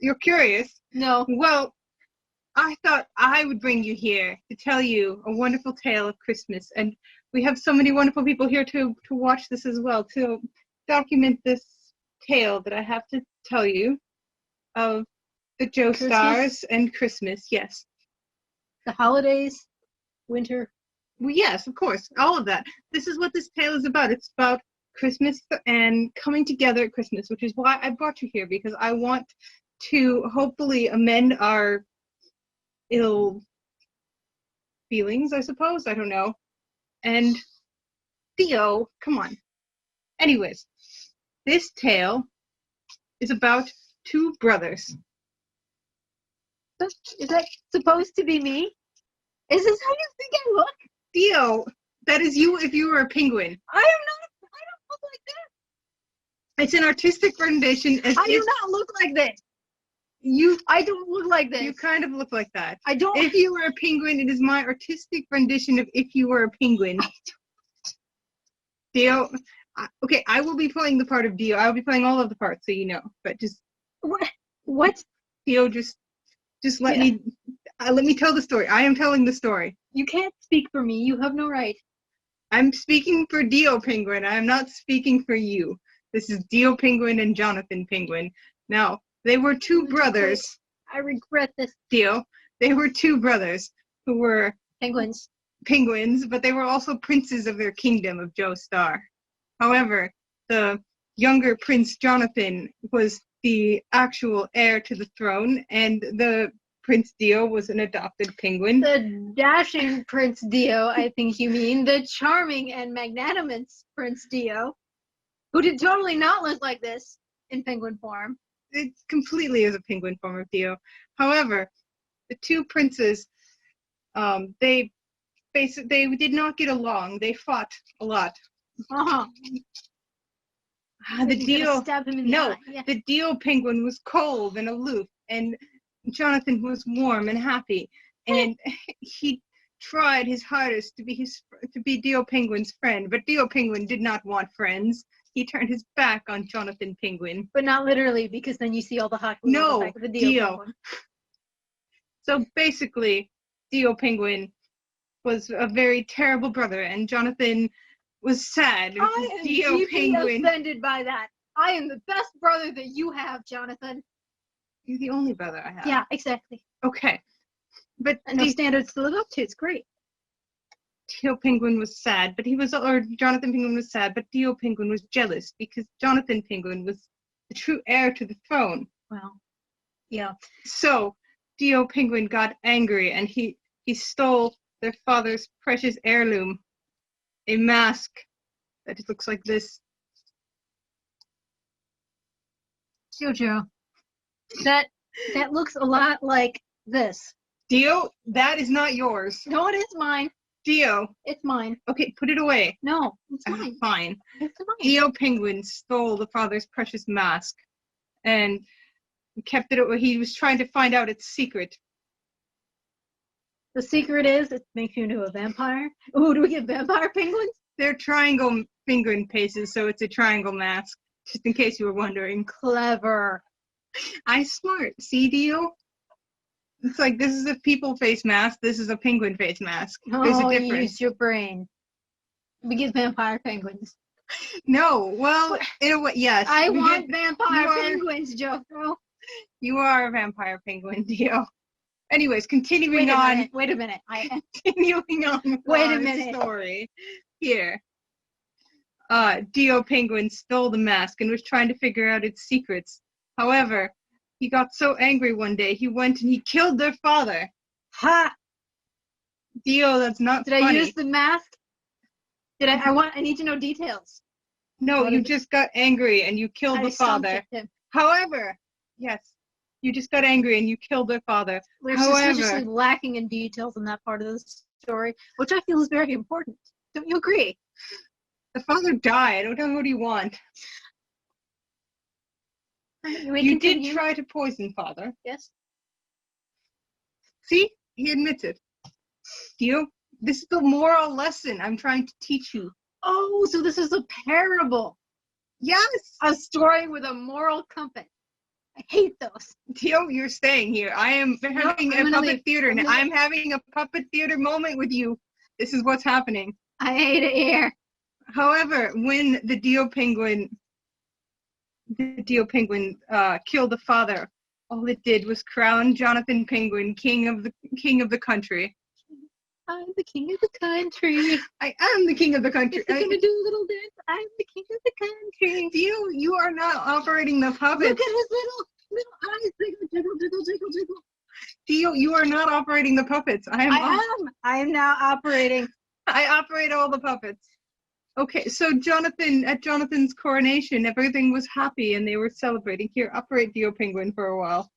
You're curious? No. Well, I thought I would bring you here to tell you a wonderful tale of Christmas, and we have so many wonderful people here to watch this as well, to document this tale that I have to tell you of the Joestars and Christmas. Yes. The holidays, winter. Well, yes, of course, all of that. This is what this tale is about. It's about Christmas and coming together at Christmas, which is why I brought you here, because I want to hopefully amend our ill feelings, I suppose. I don't know. And Theo, come on. Anyways, this tale is about two brothers. Is that supposed to be me? Is this how you think I look? Theo, that is you if you were a penguin. I don't look like that. It's an artistic rendition. I do not look like this. I don't look like this. You kind of look like that. I don't. If you were a penguin, it is my artistic rendition of if you were a penguin. Theo, okay, I will be playing the part of Dio. I will be playing all of the parts, so you know. But just what? Theo, just let me tell the story. I am telling the story. You can't speak for me. You have no right. I'm speaking for Dio Penguin. I am not speaking for you. This is Dio Penguin and Jonathan Penguin. Now, they were two brothers. I regret this. Dio. They were two brothers who were penguins, but they were also princes of their kingdom of Joestar. However, the younger Prince Jonathan was the actual heir to the throne, and the Prince Dio was an adopted penguin. The dashing Prince Dio, I think you mean. The charming and magnanimous Prince Dio, who did totally not look like this in penguin form. It completely is a penguin form of Dio. However, the two princes, they did not get along. They fought a lot. Uh-huh. The Dio, stab him in the eye. Yeah. The Dio penguin was cold and aloof, and Jonathan was warm and happy, and he tried his hardest to be Dio Penguin's friend, but Dio Penguin did not want friends. He turned his back on Jonathan Penguin. But not literally, because then you see all the hot glue on the back of the Dio Penguin. So basically, Dio Penguin was a very terrible brother, and Jonathan was sad. I am deeply offended by that. I am the best brother that you have, Jonathan. You're the only brother I have. Yeah, exactly. Okay. But no standards to live up to. It's great. Dio Penguin was sad, but Jonathan Penguin was sad, but Dio Penguin was jealous because Jonathan Penguin was the true heir to the throne. Well, yeah. So Dio Penguin got angry, and he stole their father's precious heirloom, a mask that looks like this. Jojo, that looks a lot like this. Dio, that is not yours. No, it is mine. Dio. It's mine. Okay, put it away. No, it's mine. Fine. It's mine. Dio Penguin stole the father's precious mask and kept it away. He was trying to find out its secret. The secret is it makes you into a vampire. Ooh, do we get vampire penguins? They're triangle penguin faces, so it's a triangle mask. Just in case you were wondering. Clever. I'm smart. See, Dio? It's like this is a people face mask. This is a penguin face mask. There's a difference. Use your brain. We get vampire penguins. No, well, in a way, yes. I want vampire penguins, Jojo. You are a vampire penguin, Dio. Anyways, continuing on. Wait a minute. Continuing on with our story. Here. Dio Penguin stole the mask and was trying to figure out its secrets. However, he got so angry one day, he went and he killed their father. Ha! Dio, that's not funny. Did I use the mask? I need to know details. No, you just got angry and you killed the father. However, yes, you just got angry and you killed their father. We're suspiciously lacking in details in that part of the story, which I feel is very important. Don't you agree? The father died. What do you want? You did try to poison father. Yes. See? He admits it. Dio, this is the moral lesson I'm trying to teach you. Oh, so this is a parable. Yes. A story with a moral compass. I hate those. Dio, you're staying here. I am having a puppet theater. And I'm having a puppet theater moment with you. This is what's happening. I hate it here. However, when the Dio Penguin killed the father, all it did was crown Jonathan Penguin king of the country. I'm the king of the country. I am the king of the country. I'm gonna do a little dance. I'm the king of the country. Dio, you are not operating the puppets. Look at his little eyes. Jiggle, jiggle, jiggle, jiggle, jiggle. Dio, you are not operating the puppets. I am. I am now operating. I operate all the puppets. Okay, so at Jonathan's coronation, everything was happy and they were celebrating. Here, operate Dio Penguin for a while.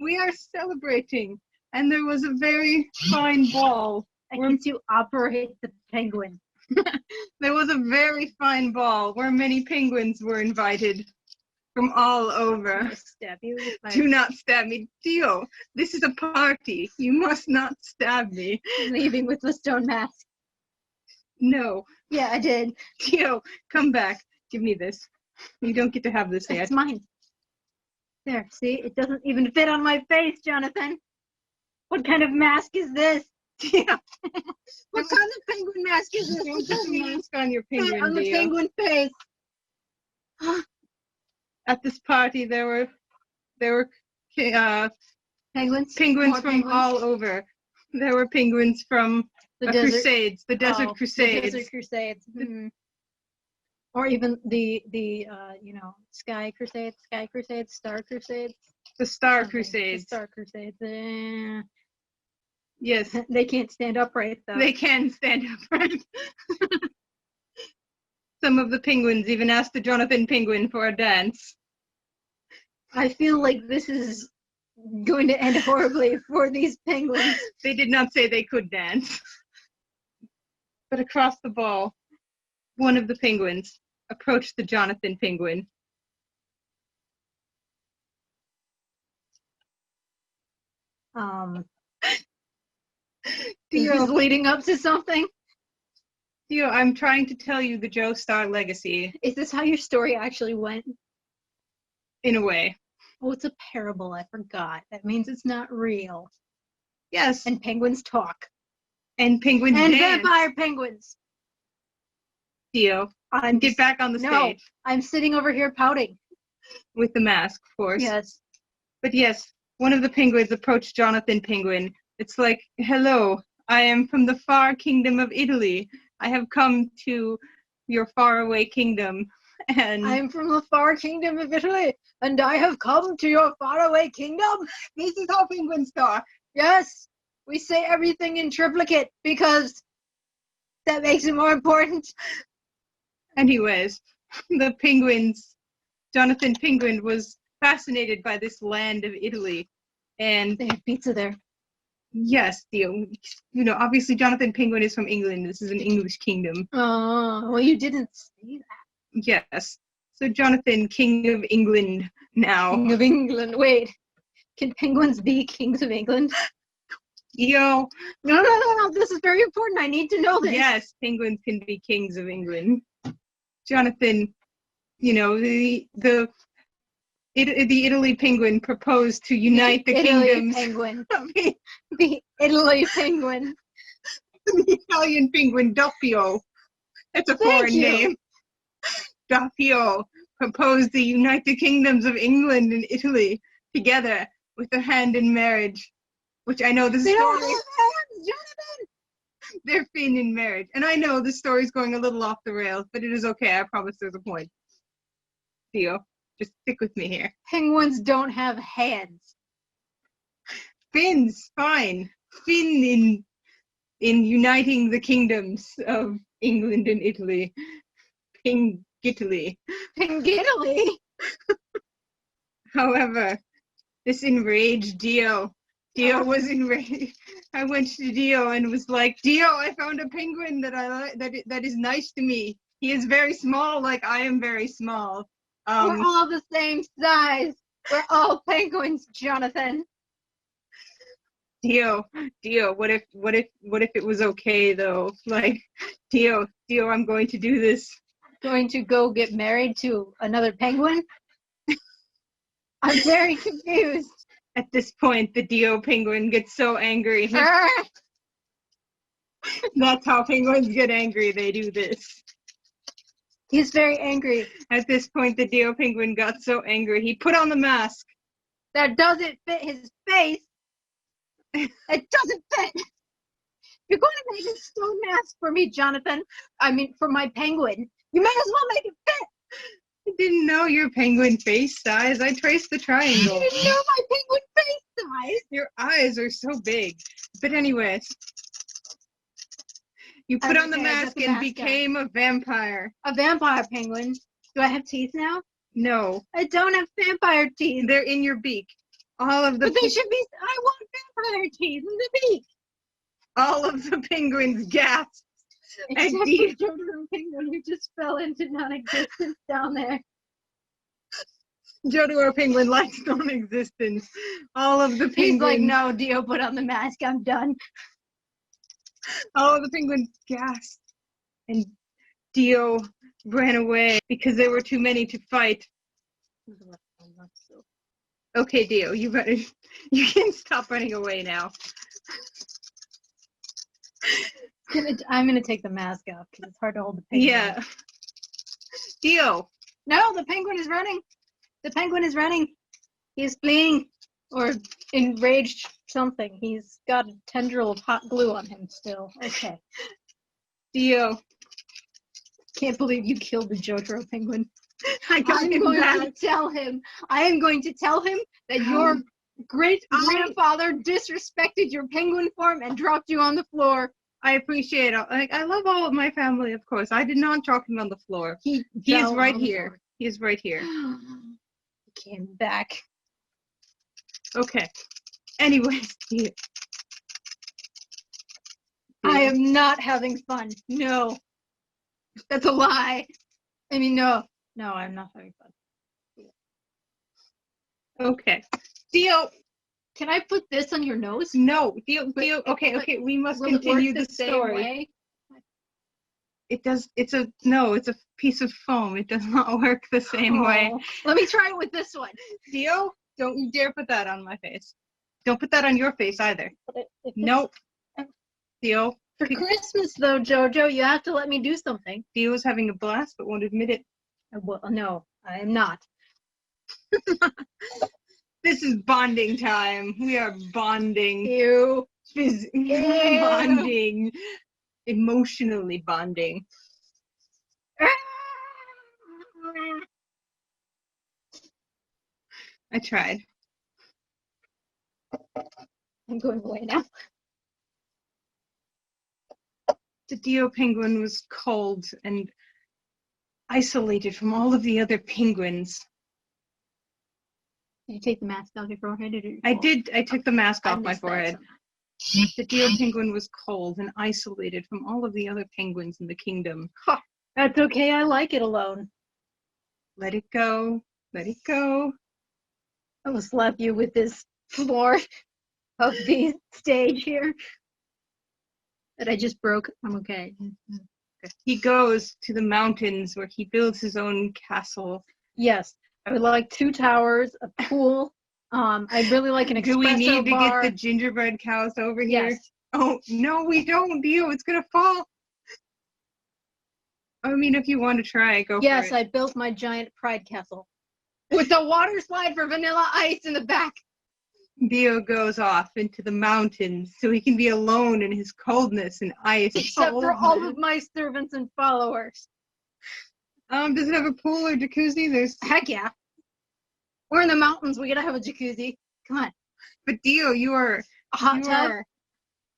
We are celebrating, and there was a very fine ball. I need to operate the penguin. There was a very fine ball where many penguins were invited from all over. Stab you with my... Do not stab me. Dio, this is a party. You must not stab me. Leaving with the stone mask. No. Yeah, I did. Dio, come back. Give me this. You don't get to have this yet. It's mine. There, see? It doesn't even fit on my face, Jonathan. What kind of mask is this? Yeah. What kind of penguin mask is this? Don't put the mask on your penguin, on the Dio. penguin face. At this party, there were Penguins? penguins from all over. There were penguins from the Crusades, the Desert Crusades. The Desert Crusades. Or even the Sky Crusades, Star Crusades. The Star Crusades. The Star Crusades. Yes. They can't stand upright, though. They can stand upright. Some of the penguins even asked the Jonathan Penguin for a dance. I feel like this is going to end horribly for these penguins. They did not say they could dance. But across the ball, one of the penguins approached the Jonathan Penguin. Is this leading up to something? Dio, I'm trying to tell you the Joestar legacy. Is this how your story actually went? In a way. Oh, it's a parable. I forgot. That means it's not real. Yes. And penguins talk. And penguins and dance. Vampire penguins. Dio, get back on the stage. No, I'm sitting over here pouting. With the mask, of course. Yes. But yes, one of the penguins approached Jonathan Penguin. It's like, hello, I am from the far kingdom of Italy. I have come to your faraway kingdom. And I'm from the far kingdom of Italy, and I have come to your faraway kingdom. This is how penguins talk. Yes, we say everything in triplicate because that makes it more important. Anyways, the penguins, Jonathan Penguin was fascinated by this land of Italy. And they have pizza there. Yes, Dio. Obviously Jonathan Penguin is from England. This is an English kingdom. Oh, well, you didn't say that. Yes. So Jonathan, King of England now. King of England. Wait, can penguins be kings of England? No. This is very important. I need to know this. Yes, penguins can be kings of England. Jonathan, the Italy penguin proposed to unite the kingdoms. Penguin. The Italy penguin. The Italian penguin, Doppio. That's a foreign name. Doppio proposed to unite the kingdoms of England and Italy together with a hand in marriage, which I know the story. Don't have hands, Jonathan! They're fin in marriage, and I know the story's going a little off the rails, but it is okay. I promise there's a point. Theo, just stick with me here. Penguins don't have hands. Fins, fine. Fin in uniting the kingdoms of England and Italy. Pingitally. Pingitally? However, this enraged Dio. Dio was enraged. I went to Dio and was like, Dio, I found a penguin that I like, that is nice to me. He is very small, like I am very small. We're all the same size. We're all penguins, Jonathan. Dio, what if it was okay though? Like, Dio, I'm going to do this. going to go get married to another penguin? I'm very confused. At this point, the Dio penguin gets so angry. That's how penguins get angry. They do this. He's very angry. At this point, the Dio penguin got so angry, he put on the mask. That doesn't fit his face. It doesn't fit. You're going to make a stone mask for me, Jonathan. I mean, for my penguin. You may as well make it fit. I didn't know your penguin face size. I traced the triangle. You didn't know my penguin face size. Your eyes are so big. But anyways, you put on the mask and became a vampire. A vampire penguin. Do I have teeth now? No. I don't have vampire teeth. They're in your beak. All of the. But they should be. I want vampire teeth in the beak. All of the penguins gasped. Except for the Jojo penguin who just fell into non-existence down there. Jojo penguin likes non-existence. All of the penguins. He's like, no, Dio, put on the mask. I'm done. All of the penguins gasped, and Dio ran away because there were too many to fight. Okay, Dio, you can stop running away now. I'm gonna take the mask off because it's hard to hold the penguin. Yeah. Dio. No, the penguin is running. The penguin is running. He's fleeing or enraged something. He's got a tendril of hot glue on him still. Okay. Dio. Can't believe you killed the Jojo penguin. I'm going to tell him. I am going to tell him that your great-grandfather disrespected your penguin form and dropped you on the floor. I appreciate it. Like, I love all of my family, of course. I did not drop him on the floor. He is right here. He is right here. He came back. Okay. Anyways, Dio. I am not having fun. No. That's a lie. I mean, no. No, I'm not having fun. Okay. Dio. Can I put this on your nose? No. Dio. Okay. We must continue the story. Way? It does. It's a piece of foam. It does not work the same way. Let me try it with this one. Dio, don't you dare put that on my face. Don't put that on your face either. Nope. Dio. For Christmas, though, Jojo, you have to let me do something. Dio's having a blast, but won't admit it. Well, no, I am not. This is bonding time. We are bonding. Ew. Bonding. Emotionally bonding. I tried. I'm going away now. The Dio penguin was cold and isolated from all of the other penguins. Did you take the mask off your forehead? I did. I took the mask off my forehead. The Dio penguin was cold and isolated from all of the other penguins in the kingdom. Huh. That's okay. I like it alone. Let it go. Let it go. I will slap you with this floor of the stage here that I just broke. I'm okay. He goes to the mountains where he builds his own castle. Yes. I would like 2 towers, a pool. I'd really like an espresso bar. Do we need to get the gingerbread cows over here? Yes. Oh, no, we don't, Dio. It's going to fall. I mean, if you want to try, go for it. Yes, I built my giant pride castle. With the water slide for vanilla ice in the back. Dio goes off into the mountains so he can be alone in his coldness and ice. Except for all of my servants and followers. Does it have a pool or jacuzzi? Heck yeah. We're in the mountains. We gotta have a jacuzzi. Come on. But Dio, you are a hot tub.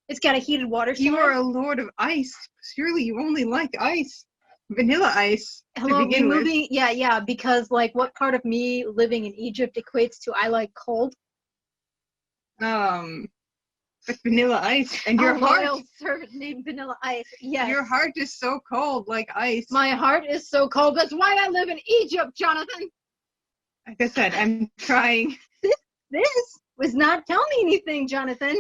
It's got a heated water slide. You are a lord of ice. Surely you only like ice. Vanilla ice. Hello, yeah, because like what part of me living in Egypt equates to I like cold? But vanilla ice and your heart. Loyal servant named Vanilla Ice. Yes. Your heart is so cold, like ice. My heart is so cold. That's why I live in Egypt, Jonathan. Like I said, I'm trying. This was not telling me anything, Jonathan.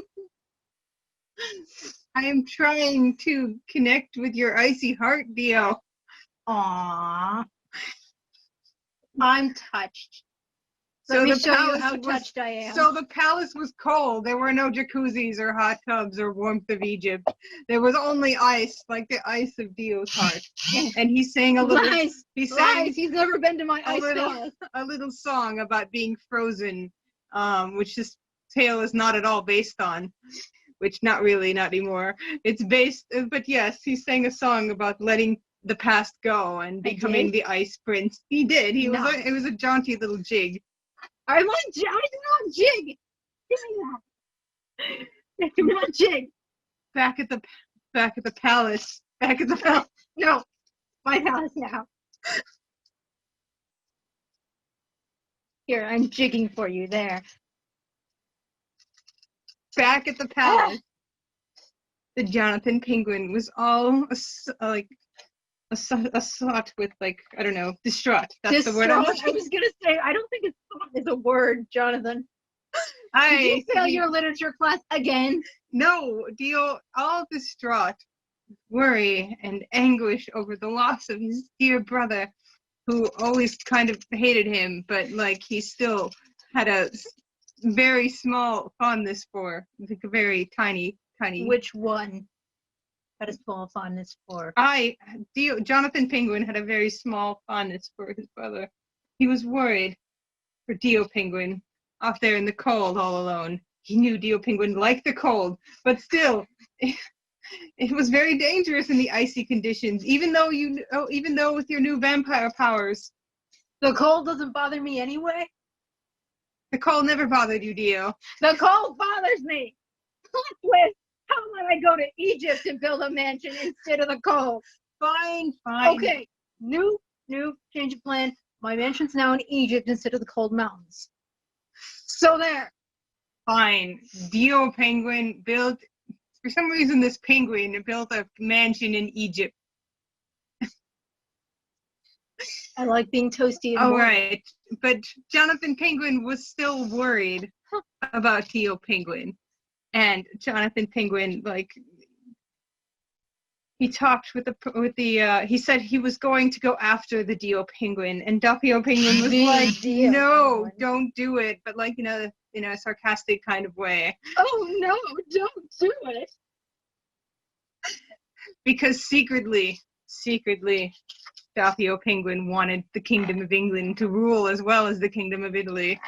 I am trying to connect with your icy heart, Dio. Aww. I'm touched. So Let me the show you palace how was- touched I am. So the palace was cold. There were no jacuzzis or hot tubs or warmth of Egypt. There was only ice, like the ice of Dio's heart. And he sang a little. Lies. He sang Lies. He's never been to my a ice little, palace. a little song about being frozen, which this tale is not at all based on. Which not really, not anymore. It's based, but yes, he sang a song about letting the past go and becoming the ice prince. He did. It was a jaunty little jig. I do not jig. Give me that. I do not jig. Back at the palace. Back at the palace. No, my palace now. Here, I'm jigging for you there. Back at the palace. The Jonathan Penguin was all a sot with, like, I don't know, distraught. That's the word I'm looking for. I was gonna say, I don't think it's is a word, Jonathan. Did you fail your literature class again? No, Dio, all distraught, worry and anguish over the loss of his dear brother, who always kind of hated him, but like he still had a very small fondness for, like a very tiny. Which one? Had a small fondness for? Jonathan Penguin had a very small fondness for his brother. He was worried for Dio Penguin off there in the cold all alone. He knew Dio Penguin liked the cold, but still, it was very dangerous in the icy conditions. Even though with your new vampire powers, the cold doesn't bother me anyway. The cold never bothered you, Dio. The cold bothers me. With how about I go to Egypt and build a mansion instead of the cold? Fine. Okay, new change of plan. My mansion's now in Egypt instead of the cold mountains. So there. Fine. Dio Penguin built, for some reason this penguin built a mansion in Egypt. I like being toasty and all boring. right, but Jonathan Penguin was still worried about Dio Penguin. And Jonathan Penguin, like, he talked with the he said he was going to go after the Dio Penguin, and Dio Penguin was like, no, don't do it, but like, in a sarcastic kind of way. Oh no, don't do it. Because secretly, Dio Penguin wanted the Kingdom of England to rule as well as the Kingdom of Italy.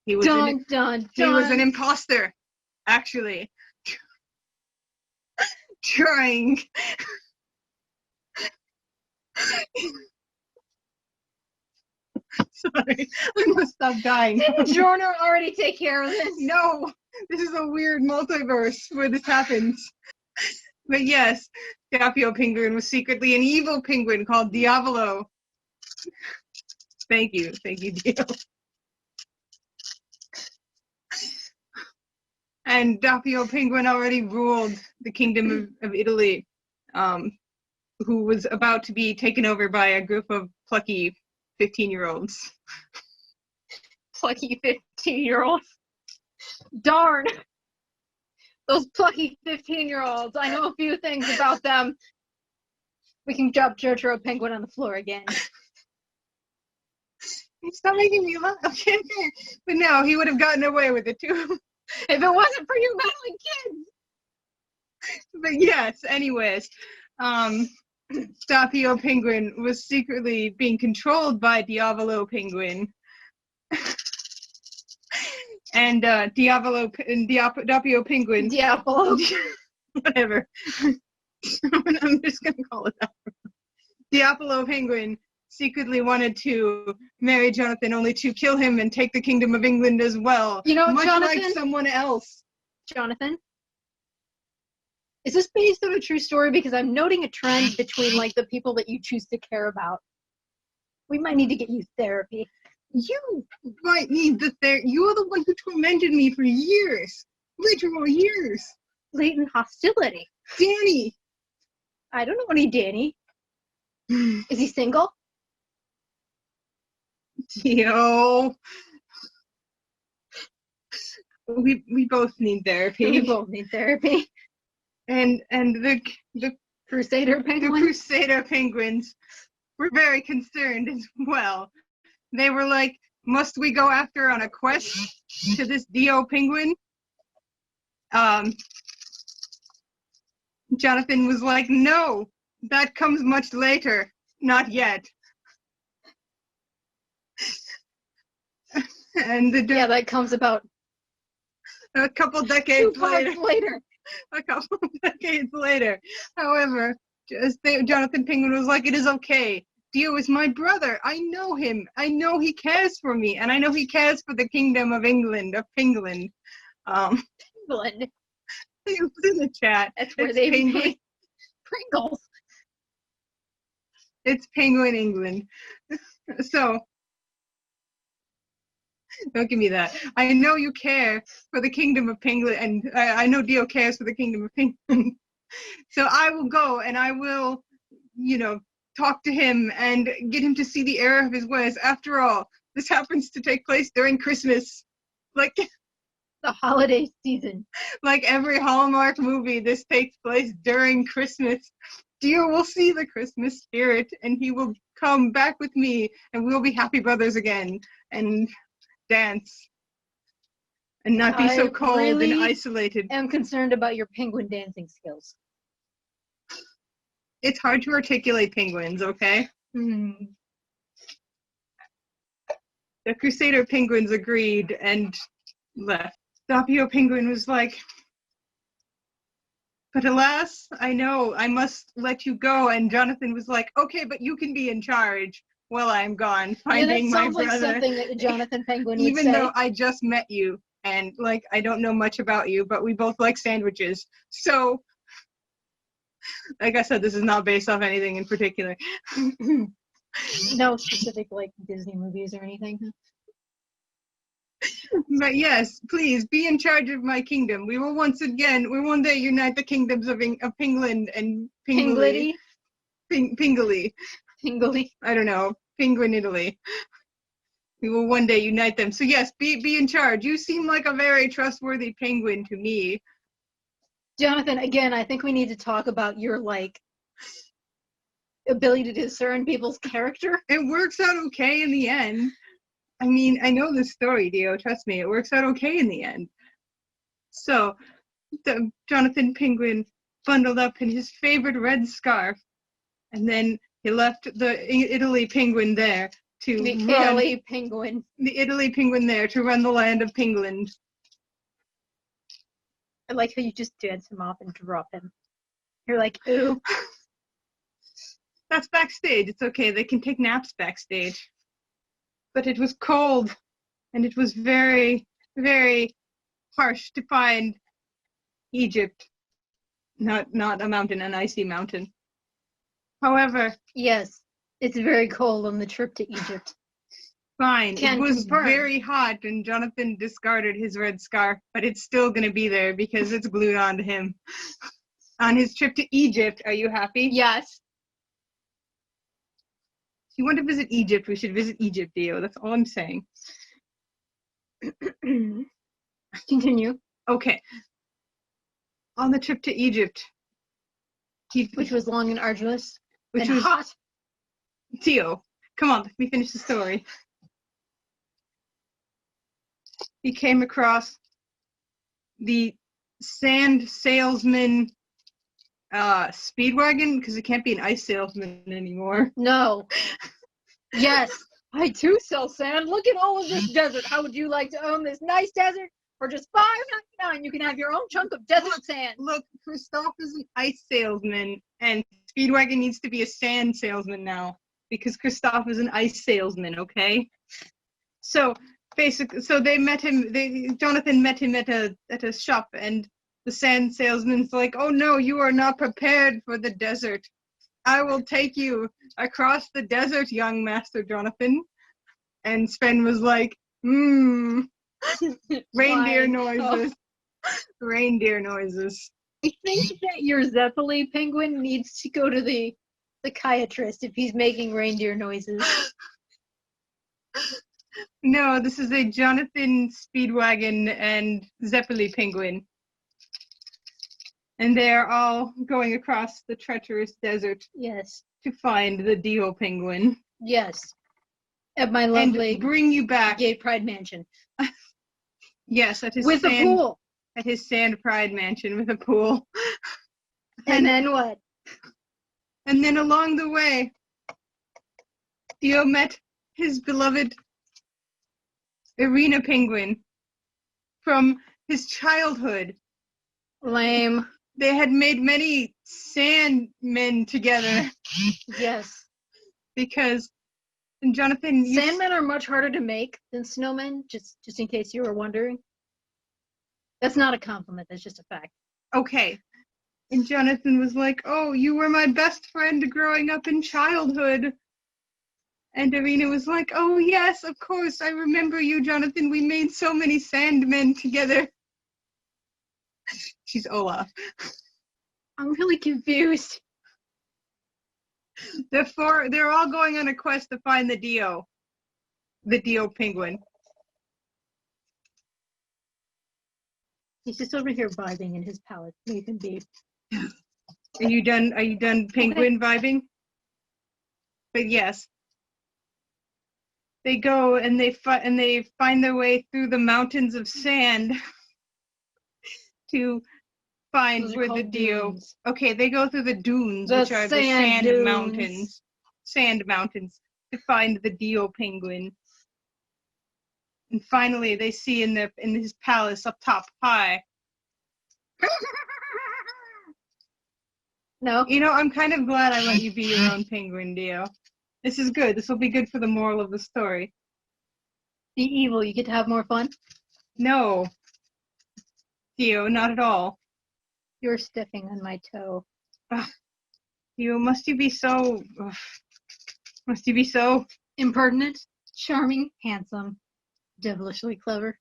He was He was an imposter. Actually, trying. Sorry, I must stop dying. Didn't Jorno already take care of this? No, this is a weird multiverse where this happens. But yes, Dio Penguin was secretly an evil penguin called Diavolo. Thank you, Dio. And Dio Penguin already ruled the Kingdom of Italy, who was about to be taken over by a group of plucky 15-year-olds. Plucky 15-year-olds? Darn! Those plucky 15-year-olds. I know a few things about them. We can drop Jojo Penguin on the floor again. Stop making me laugh. Okay. But no, he would have gotten away with it too. If it wasn't for you meddling kids. But yes, anyways, Dio Penguin was secretly being controlled by Diavolo Penguin. And Dio Penguin. Diavolo. Whatever. I'm just gonna call it that. Diavolo Penguin secretly wanted to marry Jonathan, only to kill him and take the Kingdom of England as well. Much Jonathan, like someone else. Jonathan, is this based on a true story? Because I'm noting a trend between like the people that you choose to care about. We might need to get you therapy. You might need the therapy. You are the one who tormented me for years. Literal years. Latent hostility. Danny. I don't know any Danny. Is he single? Dio. We both need therapy. We both need therapy. And the Crusader Penguins. The Crusader Penguins were very concerned as well. They were like, must we go after on a quest to this Dio penguin? Jonathan was like, no, that comes much later, not yet. And Yeah, that comes about a couple decades 2 parts later. A couple of decades later. However, Jonathan Penguin was like, it is okay. Dio is my brother. I know him. I know he cares for me. And I know he cares for the kingdom of England, of Pingland. England. It was in the chat. That's where It's they Penguin. make Pringles. It's Penguin England. So, don't give me that. I know you care for the kingdom of Pingland, and I know Dio cares for the kingdom of Pingland. So I will go and I will, talk to him and get him to see the error of his ways. After all, this happens to take place during Christmas. Like The holiday season. Like every Hallmark movie, this takes place during Christmas. Dio will see the Christmas spirit and he will come back with me and we'll be happy brothers again and dance and not be so cold really and isolated. I'm concerned about your penguin dancing skills. It's hard to articulate penguins, okay? Mm. The Crusader penguins agreed and left. Doppio penguin was like, but alas, I know I must let you go. And Jonathan was like, okay, but you can be in charge while I'm gone, finding my brother. That sounds like something that Jonathan Penguin would Even say. though I just met you and like I don't know much about you, but we both like sandwiches. So, like I said, this is not based off anything in particular. No specific like Disney movies or anything. But yes, please be in charge of my kingdom. We will one day unite the kingdoms of Pingland and Pingly. Pingly. I don't know. Penguin Italy. We will one day unite them. So yes, be in charge. You seem like a very trustworthy penguin to me. Jonathan, again, I think we need to talk about your ability to discern people's character. It works out okay in the end. I mean, I know this story, Dio. Trust me, it works out okay in the end. So, Jonathan Penguin bundled up in his favorite red scarf, and then he left the Italy Penguin there to The run. The Italy Penguin there to run the land of Pingland. I like how you just dance him off and drop him. You're like, ooh. That's backstage. It's okay. They can take naps backstage. But it was cold, and it was very, very harsh to find Egypt. Not a mountain, an icy mountain. However, yes, it's very cold on the trip to Egypt. Fine. Can it was confirm. Very hot, and Jonathan discarded his red scarf, but it's still going to be there because it's glued onto him. On his trip to Egypt, are you happy? Yes. If you want to visit Egypt, we should visit Egypt, Dio. That's all I'm saying. Continue. Okay. On the trip to Egypt. Which was long and arduous. Which and was hot. Dio, come on, let me finish the story. He came across the sand salesman speedwagon, because it can't be an ice salesman anymore. No. Yes, I too sell sand. Look at all of this desert. How would you like to own this nice desert? For just $5.99, you can have your own chunk of desert sand. Look, Christoph is an ice salesman, and Speedwagon needs to be a sand salesman now, because Christoph is an ice salesman, okay? So, basically, Jonathan met him at a shop, and the sand salesman's like, oh no, you are not prepared for the desert. I will take you across the desert, young Master Jonathan. And Sven was like, reindeer noises. Reindeer noises. I think that your Zeppeli penguin needs to go to the psychiatrist if he's making reindeer noises. No, this is a Jonathan Speedwagon and Zeppeli penguin. And they're all going across the treacherous desert. Yes. to find the Dio penguin. Yes. At my lovely And bring you back. gay pride mansion. Yes, at his With a pool. At his sand pride mansion with a pool. And then what? And then along the way, Dio met his beloved Irina penguin from his childhood. Lame. They had made many sand men together. Yes. Because, and Jonathan, Sandmen are much harder to make than snowmen, just in case you were wondering. That's not a compliment, that's just a fact. Okay. And Jonathan was like, oh, you were my best friend growing up in childhood. And Irina was like, oh, yes, of course, I remember you, Jonathan. We made so many sandmen together. She's Olaf. I'm really confused. They're all going on a quest to find the Dio penguin. He's just over here vibing in his palette. Leave him be. Are you done penguin vibing? But yes. They go and they find their way through the mountains of sand to find where the Dio. Dunes. Okay, they go through the dunes, The which are the sand dunes. mountains. Sand mountains to find the Dio penguin. And finally, they see in his palace up top high. No. You know, I'm kind of glad I let you be your own penguin, Dio. This is good. This will be good for the moral of the story. Be evil. You get to have more fun. No, Dio, not at all. You're stepping on my toe. Dio, must you be so Impertinent, charming, handsome, devilishly clever.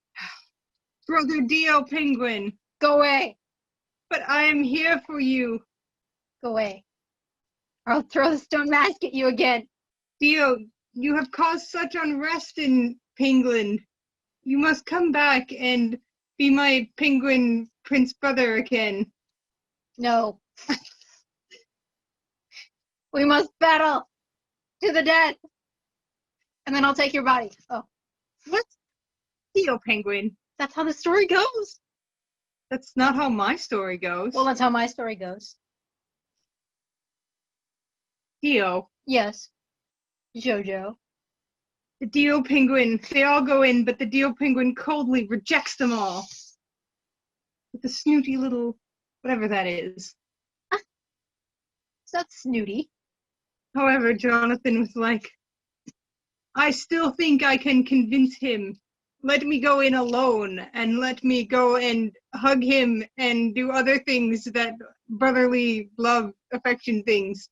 Brother Dio penguin? Go away. But I am here for you. Go away. Or I'll throw the stone mask at you again. Dio, you have caused such unrest in Penguin. You must come back and be my penguin prince brother again. No. We must battle to the death. And then I'll take your body. Oh. What? Dio penguin. That's how the story goes. That's not how my story goes. Well, that's how my story goes. Dio. Yes. Jojo. The Dio penguin. They all go in, but the Dio penguin coldly rejects them all. With the snooty little whatever that is. So that's snooty. However, Jonathan was like, I still think I can convince him. Let me go in alone and let me go and hug him and do other things that brotherly love, affection things.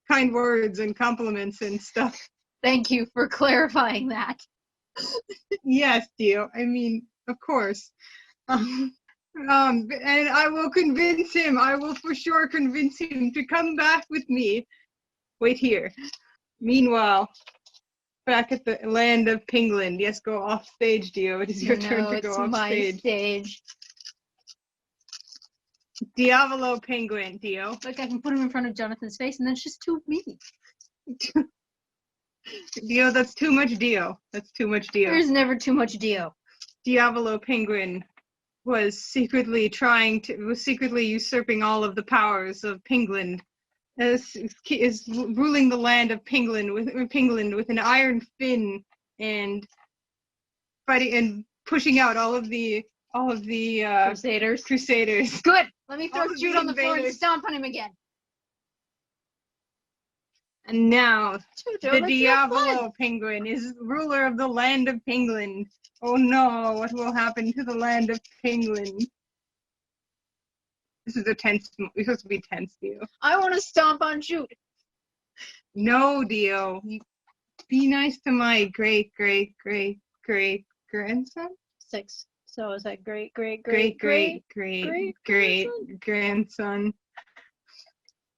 Kind words and compliments and stuff. Thank you for clarifying that. Yes, Dio. I mean, of course. And I will convince him. I will for sure convince him to come back with me. Wait here. Meanwhile, back at the land of Pingland. Yes, go off stage, Dio. It is your turn to go off my stage. Stage. Diavolo penguin, Dio. Look, I can put him in front of Jonathan's face, and then it's just two of me. Dio, that's too much Dio. That's too much Dio. There's never too much Dio. Diavolo penguin was secretly usurping all of the powers of Pingland. Is ruling the land of Pingland with an iron fin and fighting and pushing out all of the Crusaders. Good. Let me throw All of Jude the on the floor and invaders. stomp on him again. And now Jojo, the let's have Diavolo fun. penguin is ruler of the land of Pingland. Oh no, what will happen to the land of Pingland? This is a tense. We're supposed to be tense, Dio. I want to stomp on Jude. No, Dio. Be nice to my great grandson. 6. So is that great grandson.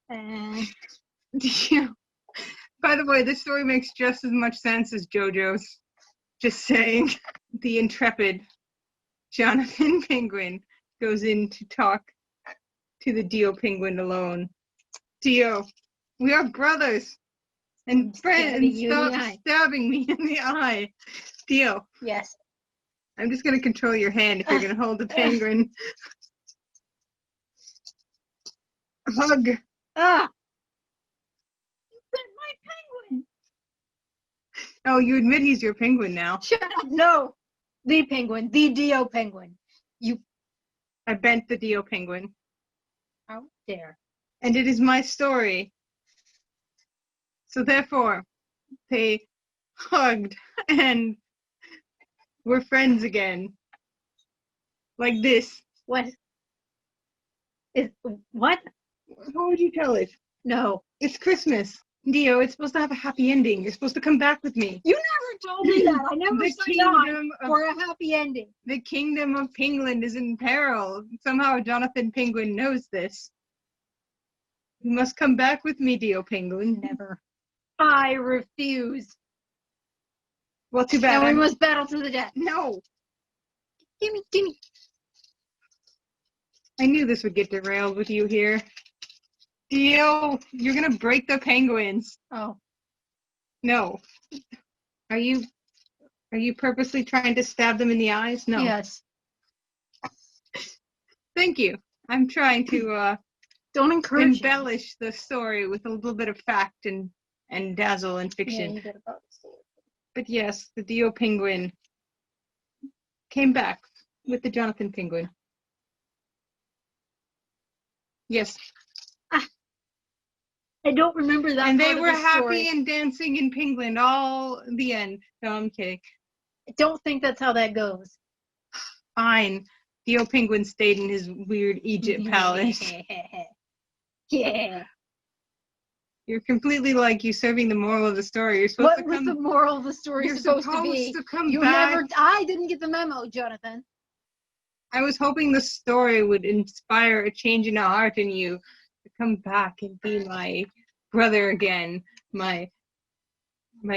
And Yeah. By the way, this story makes just as much sense as JoJo's. Just saying. The intrepid Jonathan Penguin goes in to talk to the Dio Penguin alone. Dio, We are brothers. And friends, Stabbing you in the stop eye. stabbing me in the eye. Dio, Yes. I'm just going to control your hand if you're going to hold the penguin. Hug. Ah! You bit my penguin! Oh, you admit he's your penguin now. Shut up! No! The penguin. The Dio penguin. You... I bent the Dio penguin. How dare. And it is my story. So therefore, they hugged and were friends again. Like this. What? What? How would you tell it? No. It's Christmas. Dio, it's supposed to have a happy ending. You're supposed to come back with me. You never told me that. I never The signed on kingdom of for a happy ending. the kingdom of Penguin is in peril. Somehow Jonathan Penguin knows this. You must come back with me, Dio Penguin. Never. I refuse. Well, too bad. And we must battle to the death. No. Gimme. I knew this would get derailed with you here. Dio, you're gonna break the penguins. Oh. No. Are you purposely trying to stab them in the eyes? No. Yes. Thank you. I'm trying to Don't encourage him. embellish the story with a little bit of fact and dazzle and Yeah, fiction. you did about the story. But yes, the Dio Penguin came back with the Jonathan Penguin. Yes. I don't remember that. And they part of were the happy story. and dancing in Penguin all the end. No, I'm kidding. I don't think that's how that goes. Fine. Dio Penguin stayed in his weird Egypt palace. Yeah. You're completely like usurping the moral of the story. You're supposed What to was come. the moral of the story You're supposed to be? come You back. never. I didn't get the memo, Jonathan. I was hoping the story would inspire a change in the heart in you to come back and be my brother again, my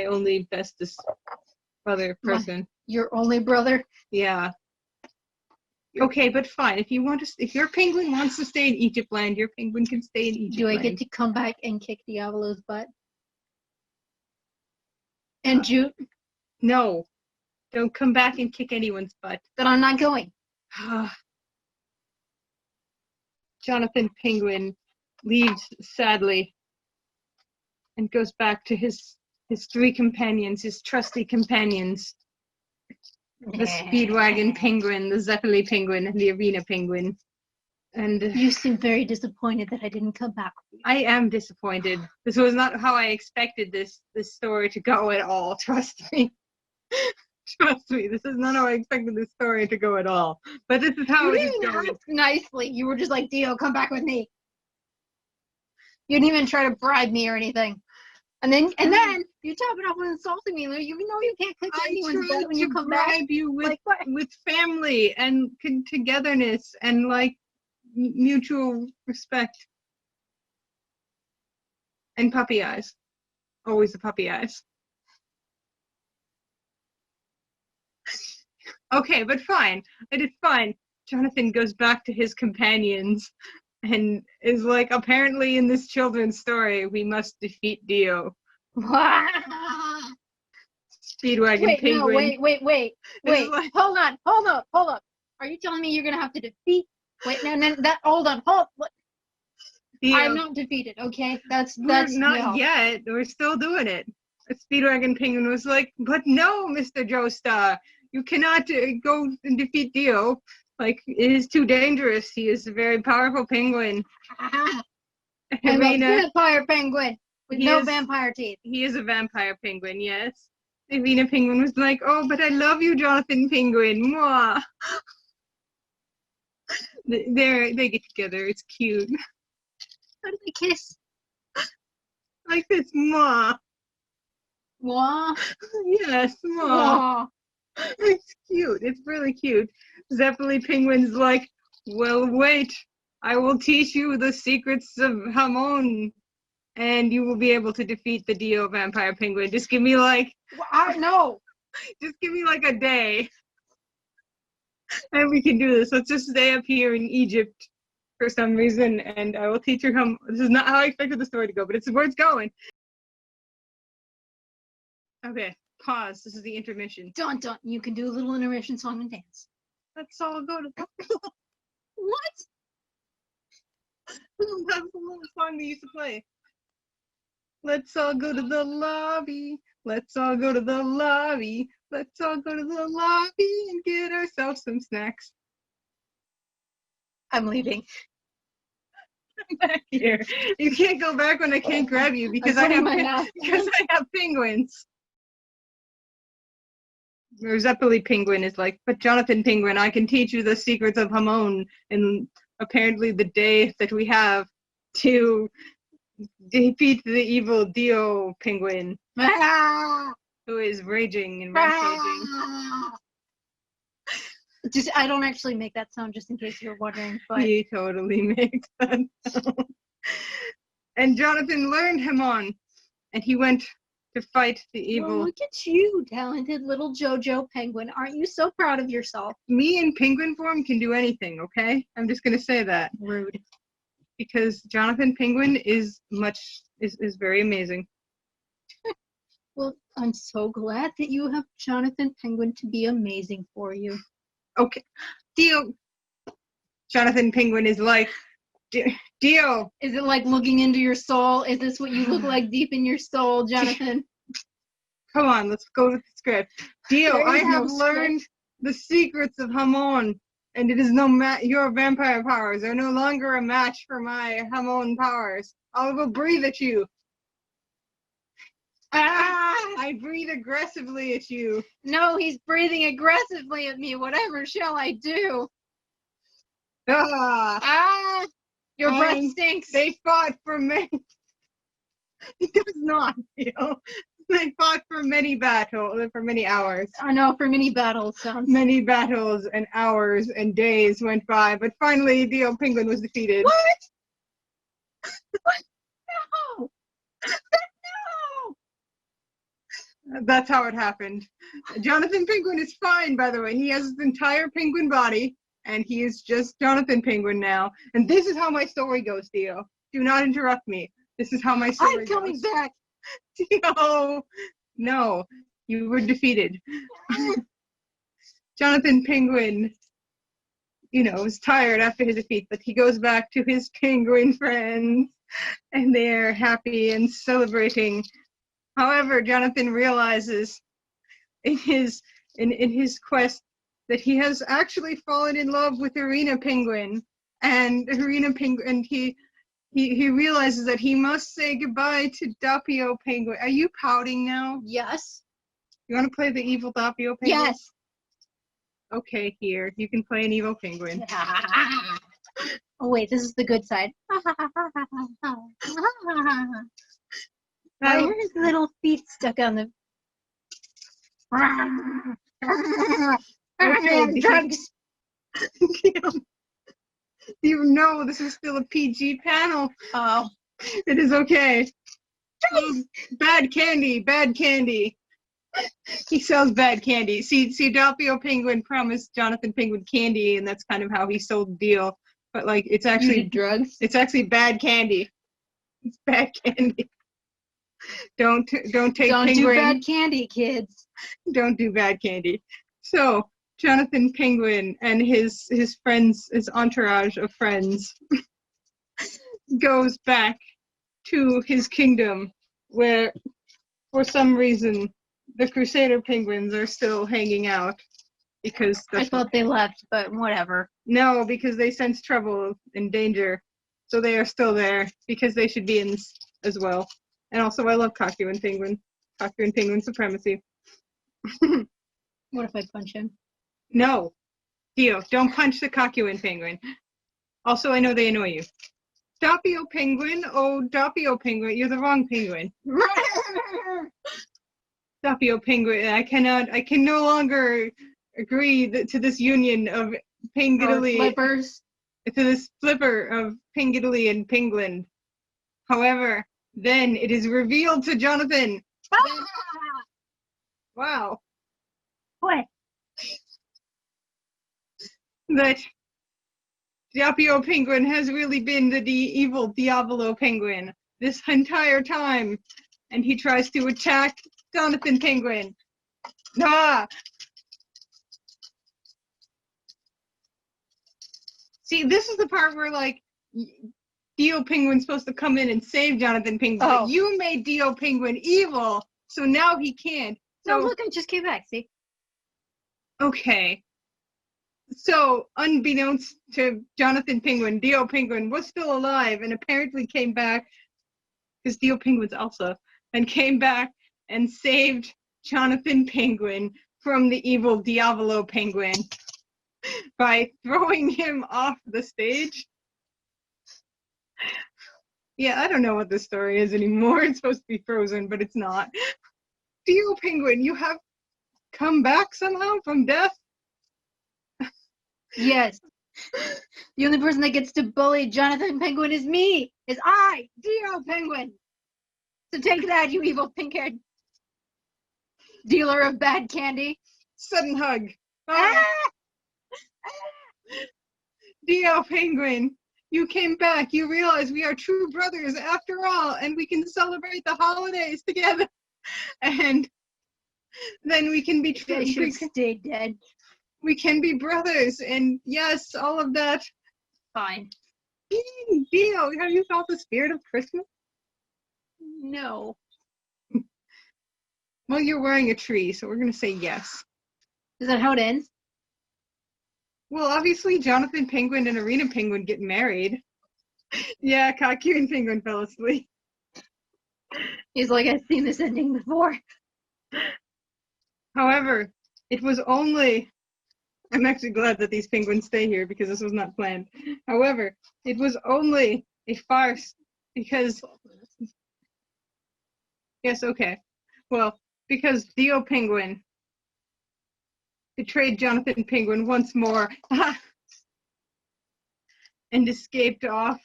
only bestest brother person. Your only brother. Yeah. Okay, but fine. If your penguin wants to stay in Egypt land, your penguin can stay in Egypt Do I land. get to come back and kick Diablo's butt? And Jute? No. Don't come back and kick anyone's butt. Then I'm not going. Jonathan Penguin leaves sadly and goes back to his three companions, his trusty companions. The Speedwagon Penguin, the Zeppeli Penguin, and the Arena Penguin. And You seem very disappointed that I didn't come back with you. I am disappointed. This was not how I expected this story to go at all. Trust me. Trust me, this is not how I expected this story to go at all. But this is how You it is didn't going. ask nicely. You were just like, Dio, come back with me. You didn't even try to bribe me or anything. And then you top it off with insulting me. You know you can't kick I anyone's tried butt when you to come back. bribe you with Like what? with family and togetherness and like mutual respect and puppy eyes. Always the puppy eyes. Okay, but fine. It is fine. Jonathan goes back to his companions and is like, apparently in this children's story, we must defeat Dio. Speedwagon Penguin. Wait. This is like- Hold up. Are you telling me you're gonna have to defeat? Wait, no, hold on. What? Dio. I'm not defeated, okay? That's Not no. yet. We're still doing it. Speedwagon Penguin was like, but no, Mr. Joestar, you cannot go and defeat Dio. Like, it is too dangerous. He is a very powerful penguin. I'm a vampire penguin with no vampire teeth. He is a vampire penguin, yes. Arena Penguin was like, oh, but I love you, Jonathan Penguin. Mwah. They get together. It's cute. How do they kiss? Like this, mwah. Mwah. Yes, mwah. It's cute. It's really cute. Zeppeli Penguin's like, well, wait. I will teach you the secrets of Hamon, and you will be able to defeat the Dio Vampire Penguin. Just give me like... No. Just give me like a day. And we can do this. Let's just stay up here in Egypt for some reason, and I will teach her how. This is not how I expected the story to go, but it's where it's going. Okay, pause. This is the intermission. Dun dun. You can do a little intermission song and dance. Let's all go to. What? That's the little song they used to play. Let's all go to the lobby. Let's all go to the lobby. Let's all go to the lobby and get ourselves some snacks. I'm leaving. Back here. You can't go back when I can't grab you because I have penguins. Or Zeppeli Penguin is like, but Jonathan Penguin, I can teach you the secrets of Hamon, and apparently the day that we have to defeat the evil Dio Penguin, who is raging and rampaging. Just, I don't actually make that sound, just in case you're wondering. But He totally makes that sound. And Jonathan learned Hamon, and he went to fight the evil. Well, look at you, talented little Jojo Penguin. Aren't you so proud of yourself? Me in penguin form can do anything, okay? I'm just gonna say that. Rude. Because Jonathan Penguin is very amazing. Well, I'm so glad that you have Jonathan Penguin to be amazing for you. Okay, Dio. Jonathan Penguin is like, Dio. Is it like looking into your soul? Is this what you look like deep in your soul, Jonathan? Come on, let's go with the script. Dio, There I is no have learned the secrets of Hamon, and it is your vampire powers are no longer a match for my Hamon powers. I will breathe at you. I breathe aggressively at you. No, he's breathing aggressively at me. Whatever shall I do? Your breath stinks. They fought for many. It does not, you know. They fought for many hours. I know, for many battles sounds. Many battles and hours and days went by, but finally Dio Penguin was defeated. What? What? No! No! That's how it happened. Jonathan Penguin is fine, by the way. He has his entire penguin body, and he is just Jonathan Penguin now. And this is how my story goes, Dio. Do not interrupt me. This is how my story goes. I'm coming back. Dio, no, you were defeated. Jonathan Penguin, is tired after his defeat, but he goes back to his penguin friends, and they're happy and celebrating. However, Jonathan realizes in his quest that he has actually fallen in love with Arena Penguin, and he realizes that he must say goodbye to Doppio Penguin. Are you pouting now? Yes. You want to play the evil Doppio Penguin? Yes. Okay, here. You can play an evil penguin. Oh, wait, this is the good side. Why are his little feet stuck on the... Okay, drugs. You know this is still a PG panel. Oh. It is okay. Bad candy, bad candy. He sells bad candy. See, Doppio Penguin promised Jonathan Penguin candy, and that's kind of how he sold the deal. But like, it's actually drugs. It's actually bad candy. It's bad candy. Don't take Don't Penguin. do bad candy, kids. Don't do bad candy. So Jonathan Penguin and his friends, his entourage of friends, goes back to his kingdom, where for some reason the Crusader Penguins are still hanging out, because I thought they left, but whatever. No, because they sense trouble and danger, so they are still there, because they should be in this as well. And also, I love Kaku and Penguin. Kaku and Penguin supremacy. What if I punch him? No, Dio, don't punch the Kaku and Penguin. Also, I know they annoy you. Doppio Penguin, oh Doppio Penguin, you're the wrong penguin. Doppio Penguin, I can no longer agree to this union of Pengiddly. Flippers. To this flipper of Pengiddly and Penguin. However, then it is revealed to Jonathan. Wow. What? That Diablo Penguin has really been the evil Diavolo Penguin this entire time. And he tries to attack Jonathan Penguin. Ah! See, this is the part where, like, Dio Penguin's supposed to come in and save Jonathan Penguin. Oh. But you made Dio Penguin evil, so now he can't. So, No, look, I just came back, see? okay. So, unbeknownst to Jonathan Penguin, Dio Penguin was still alive and apparently came back, because Dio Penguin's Elsa, and came back and saved Jonathan Penguin from the evil Diavolo Penguin by throwing him off the stage. Yeah, I don't know what the story is anymore. It's supposed to be Frozen, but it's not. Dio Penguin, you have come back somehow from death? Yes. The only person that gets to bully Jonathan Penguin is me. Is I, Dio Penguin. So take that, you evil pink-haired dealer of bad candy. Sudden hug. Ah! Dio Penguin, you came back. You realize we are true brothers after all, and we can celebrate the holidays together. And then we can be true. I should stay dead. We can be brothers, and yes, all of that. Fine. Dio, have you felt the spirit of Christmas? No. Well, you're wearing a tree, so we're going to say yes. Is that how it ends? Well, obviously, Jonathan Penguin and Arena Penguin get married. Yeah, Cockune Penguin fell asleep. He's like, I've seen this ending before. However, it was only... I'm actually glad that these penguins stay here because this was not planned. However, it was only a farce because... Yes, okay. Well, because Dio Penguin betrayed Jonathan Penguin once more and escaped off,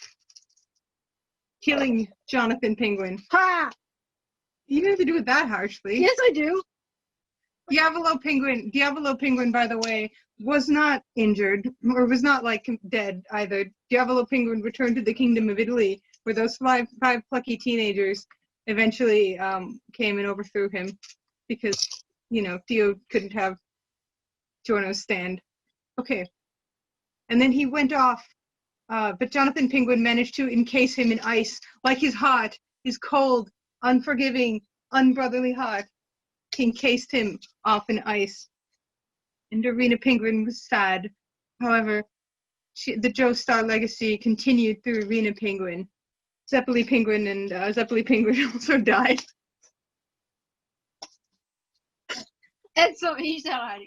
killing Jonathan Penguin. Ha! You didn't have to do it that harshly. Yes, I do. Diavolo Penguin, by the way, was not injured, or was not, like, dead either. Diavolo Penguin returned to the Kingdom of Italy, where those five plucky teenagers eventually came and overthrew him, because, you know, Dio couldn't have Giorno's stand. Okay. And then he went off, but Jonathan Penguin managed to encase him in ice, like his heart, his cold, unforgiving, unbrotherly heart. He encased him off in ice. And Arena Penguin was sad. However, the Joestar legacy continued through Arena Penguin. Zeppeli Penguin and Zeppeli Penguin also died. And so he's gone.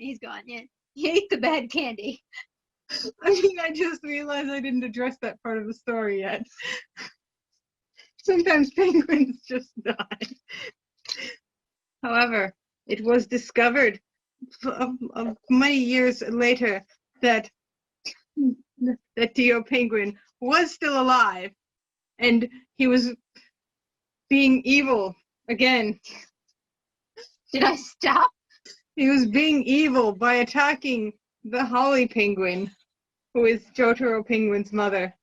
Yeah, he ate the bad candy. I mean, I just realized I didn't address that part of the story yet. Sometimes penguins just die. However, it was discovered many years later that Dio Penguin was still alive, and he was being evil again. Did I stop? He was being evil by attacking the Holly Penguin, who is Jotaro Penguin's mother.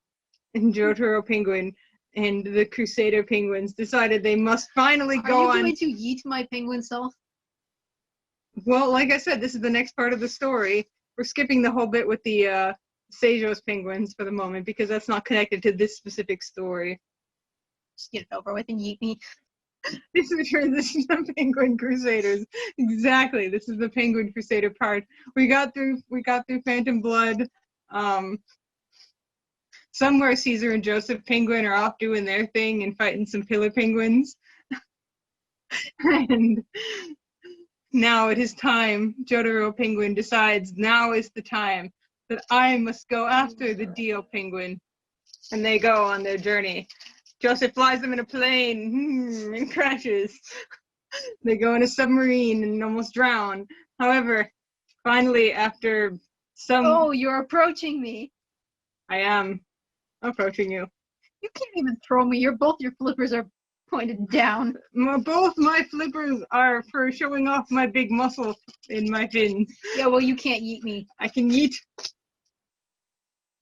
And Jotaro Penguin and the Crusader Penguins decided they must finally go on. Are you going to yeet my penguin self? Well, like I said, this is the next part of the story. We're skipping the whole bit with the Seijos penguins for the moment because that's not connected to this specific story. Just get it over with and yeet me. This is the transition of Penguin Crusaders. Exactly. This is the Penguin Crusader part. We got through Phantom Blood. Somewhere Caesar and Joseph Penguin are off doing their thing and fighting some pillar penguins. And now it is time. Jotaro Penguin decides now is the time that I must go after the Dio Penguin. And they go on their journey. Joseph flies them in a plane and crashes. They go in a submarine and almost drown. However, finally, after some... Oh, you're approaching me. I am approaching you. You can't even throw me. Both your flippers are pointed down. Both my flippers are for showing off my big muscle in my fins. Yeah, well, you can't yeet me. I can yeet.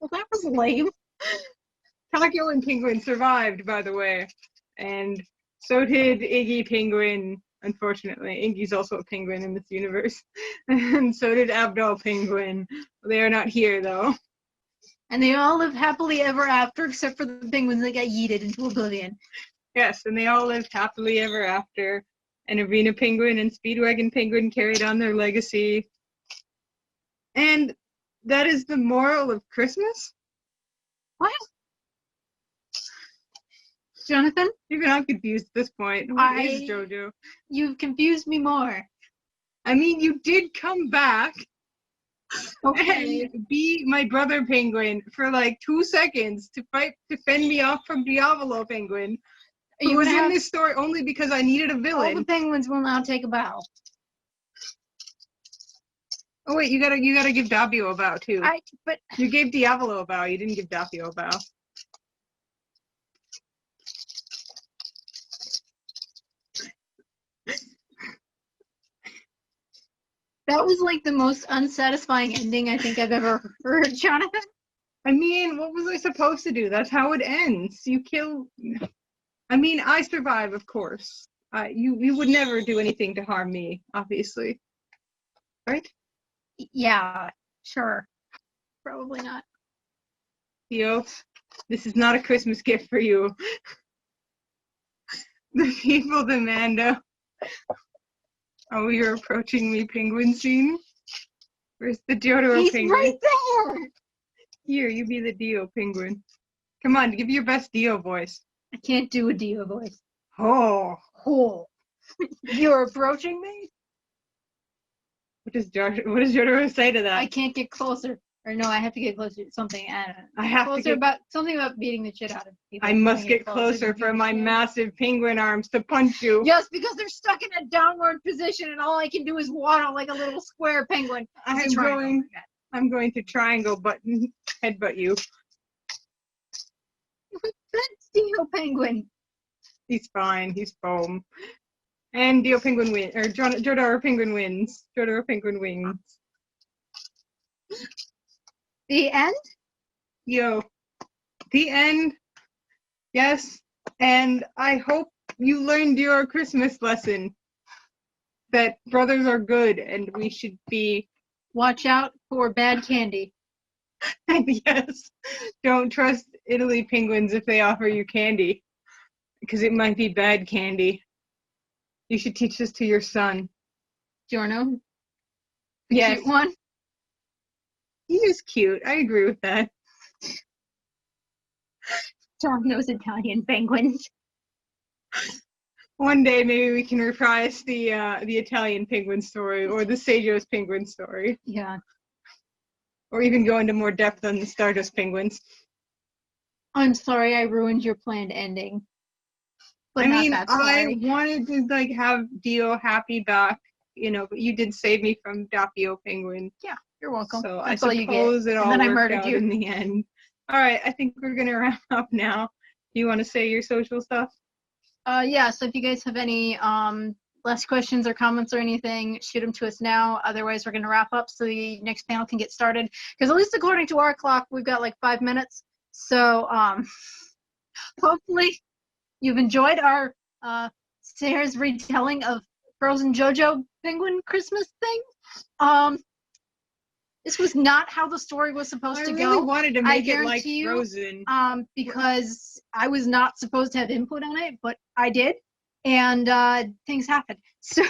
Well, that was lame. Taco and Penguin survived, by the way, and so did Iggy Penguin. Unfortunately, Iggy's also a penguin in this universe, and so did Abdul Penguin. They are not here though. And they all live happily ever after, except for the penguins that got yeeted into oblivion. Yes, and they all lived happily ever after. And Arena Penguin and Speedwagon Penguin carried on their legacy. And that is the moral of Christmas? What? Jonathan? Even I'm confused at this point. What is Jojo? You've confused me more. I mean, you did come back Okay. and be my brother penguin for like 2 seconds to fend me off from Diavolo Penguin, who was in this story only because I needed a villain. All the penguins will now take a bow. Oh wait, you gotta give Davio a bow too. But you gave Diavolo a bow. You didn't give Davio a bow. that was like the most unsatisfying ending I think I've ever heard, Jonathan. I mean, what was I supposed to do? That's how it ends. You kill. I mean, I survive, of course. You would never do anything to harm me, obviously. Right? Yeah, sure. Probably not. Theo, this is not a Christmas gift for you. The people demand a... Oh, you're approaching me, penguin scene? Where's the Jojo He's penguin? right there! Here, you be the Dio penguin. Come on, give your best Dio voice. I can't do a Dio voice. Oh. Oh. You're approaching me? What does Jojo say to that? I can't get closer. Or no, I have to get closer to something. I don't know. I have closer to get... about something about beating the shit out of people. I must get closer for my massive penguin arms to punch you. Yes, because they're stuck in a downward position and all I can do is waddle like a little square penguin. I'm going to triangle button headbutt you. That's Dio Penguin. He's fine. He's foam. And Dio Penguin wins. Or Jojo Penguin wins. Jojo Penguin wins. The end? Yo. The end. Yes. And I hope you learned your Christmas lesson. That brothers are good and we should be... Watch out for bad candy. Yes. Don't trust Italy penguins if they offer you candy. Because it might be bad candy. You should teach this to your son. Giorno? Yes. Cute one? He is cute. I agree with that. John knows Italian penguins. One day maybe we can reprise the Italian penguin story or the Sejo's penguin story. Yeah. Or even go into more depth on the Stardust penguins. I'm sorry I ruined your planned ending. But I wanted to like have Dio happy back, but you did save me from Doppio penguin. Yeah, you're welcome. So that's I suppose it all worked out in the end. All right, I think we're gonna wrap up now. Do you want to say your social stuff? Yeah, so if you guys have any last questions or comments or anything, shoot them to us now. Otherwise, we're going to wrap up so the next panel can get started. Because at least according to our clock, we've got like 5 minutes. So hopefully you've enjoyed our Sarah's retelling of Frozen Jojo Penguin Christmas thing. This was not how the story was supposed to go. I really wanted to make it like Frozen. Because I was not supposed to have input on it, but I did, and things happened. So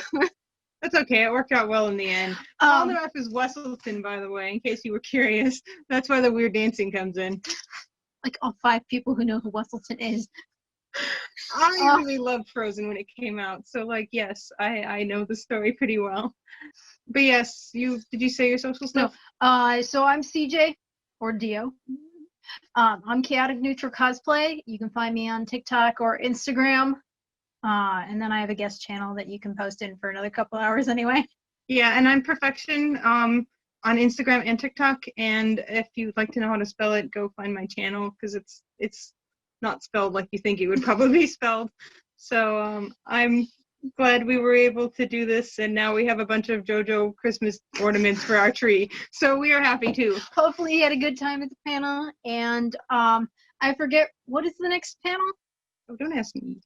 that's okay. It worked out well in the end. All F is Wesselton, by the way, in case you were curious. That's why the weird dancing comes in. Like all 5 people who know who Wesselton is. I really loved Frozen when it came out, so like yes, I know the story pretty well. But yes, did you say your social stuff? No. So I'm CJ or Dio. I'm ChaoticNeutralCosplay. You can find me on TikTok or Instagram. And then I have a guest channel that you can post in for another couple hours anyway. Yeah, and I'm Perfection on Instagram and TikTok. And if you'd like to know how to spell it, go find my channel because it's not spelled like you think it would probably be spelled. So I'm glad we were able to do this, and now we have a bunch of JoJo Christmas ornaments for our tree. So we are happy too. Hopefully you had a good time at the panel. And I forget, what is the next panel? Oh, don't ask me.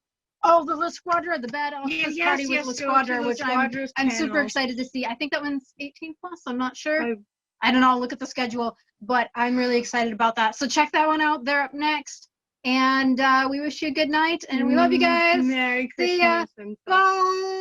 Oh, the La Squadra, the Bad Elf's Party with La go to Squadra, La which Squadra's I'm super panel. excited to see. I think that one's 18 plus. I'm not sure. I- I don't know. I'll look at the schedule, but I'm really excited about that. So check that one out. They're up next. And we wish you a good night, and we love you guys. Merry See ya. Christmas. And Bye.